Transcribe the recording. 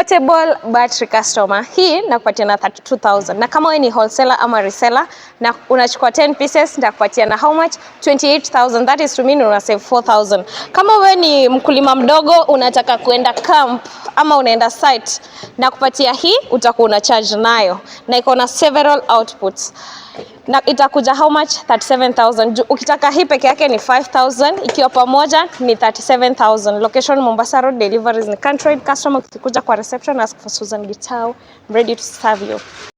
portable battery customer, hii nakupatia na 32,000. Na kama wewe ni wholesaler ama reseller na unachukua 10 pieces ndakupatia na how much? 28,000. That is to mean una save 4,000. Kama wewe ni mkulima mdogo unataka kuenda camp ama unaenda site na kupatia hii, utakuwa una charge nayo na iko na several outputs. Na itakuja how much? 37,000. Ukitaka hii peke yake ni 5,000, ikiwa pamoja ni 37,000. Location Mombasa Road, deliveries ni country. Customer ukikuja kwa reception ask for Susan Gitau, I'm ready to serve you.